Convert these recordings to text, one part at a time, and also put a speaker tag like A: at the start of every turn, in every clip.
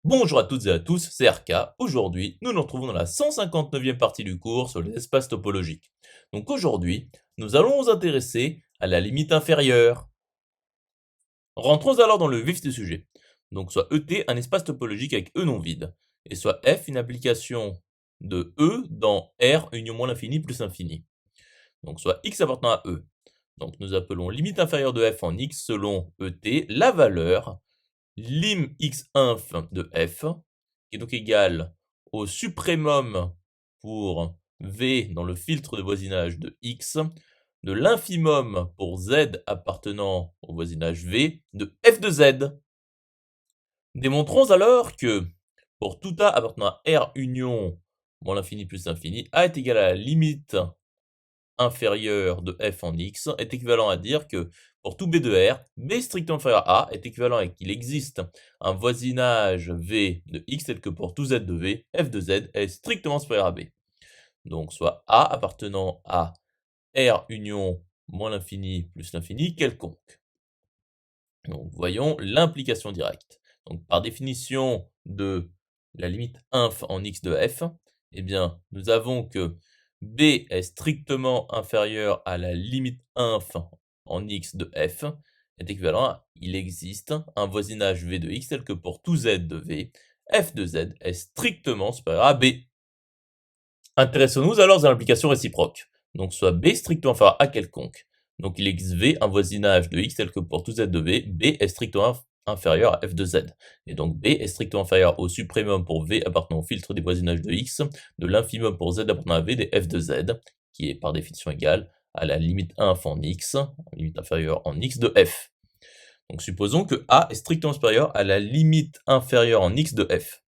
A: Bonjour à toutes et à tous, c'est RK. Aujourd'hui, nous nous retrouvons dans la 159e partie du cours sur les espaces topologiques. Donc aujourd'hui, nous allons nous intéresser à la limite inférieure. Rentrons alors dans le vif du sujet. Donc soit ET un espace topologique avec E non vide, et soit F une application de E dans R union moins l'infini plus l'infini. Donc soit X appartenant à E. Donc nous appelons limite inférieure de F en X selon ET la valeur lim x-inf de f, qui est donc égal au suprémum pour v dans le filtre de voisinage de x, de l'infimum pour z appartenant au voisinage v de f de z. Démontrons alors que pour tout a appartenant à R union moins l'infini plus l'infini, a est égal à la limite inférieur de f en x est équivalent à dire que pour tout b de R, b strictement inférieur à A est équivalent à qu'il existe un voisinage v de x tel que pour tout z de v, f de z est strictement supérieur à b. Donc soit A appartenant à R union moins l'infini plus l'infini quelconque. Donc voyons l'implication directe. Donc par définition de la limite inf en x de f, eh bien nous avons que b est strictement inférieur à la limite inf en x de f est équivalent à il existe un voisinage v de x tel que pour tout z de v, f de z est strictement supérieur à b. Intéressons-nous alors à l'implication réciproque. Donc soit b strictement inférieur à quelconque. Donc il existe v un voisinage de x tel que pour tout z de v, b est strictement inférieur à f de z. Et donc b est strictement inférieur au suprémum pour v appartenant au filtre des voisinages de x, de l'infimum pour z appartenant à v des f de z, qui est par définition égal à la limite inf en x, limite inférieure en x de f. Donc supposons que a est strictement supérieur à la limite inférieure en x de f.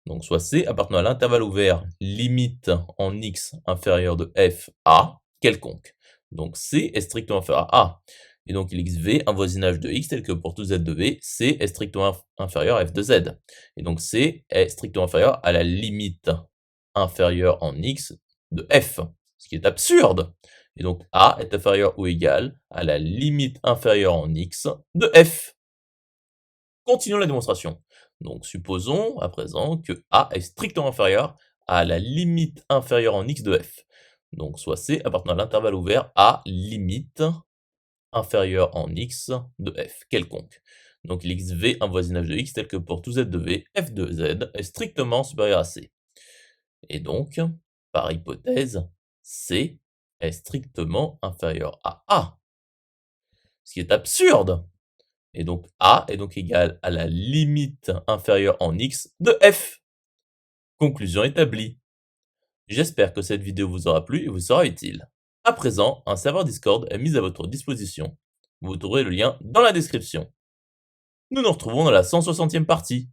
A: Donc soit C appartenant à l'intervalle ouvert limite en x inférieur de f a quelconque. Donc C est strictement inférieur à A. Et donc il existe V un voisinage de x tel que pour tout z de V, C est strictement inférieur à f de z. Et donc C est strictement inférieur à la limite inférieure en x de f, ce qui est absurde. Et donc A est inférieur ou égal à la limite inférieure en x de f. Continuons la démonstration. Donc supposons à présent que A est strictement inférieur à la limite inférieure en x de f. Donc soit C appartenant à l'intervalle ouvert A limite inférieure en x de f quelconque. Donc il existe V un voisinage de x tel que pour tout z de v, f de z est strictement supérieur à C. Et donc, par hypothèse, C est strictement inférieur à A. Ce qui est absurde. Et donc A est donc égal à la limite inférieure en x de f. Conclusion établie. J'espère que cette vidéo vous aura plu et vous sera utile. À présent, un serveur Discord est mis à votre disposition. Vous trouverez le lien dans la description. Nous nous retrouvons dans la 160e partie.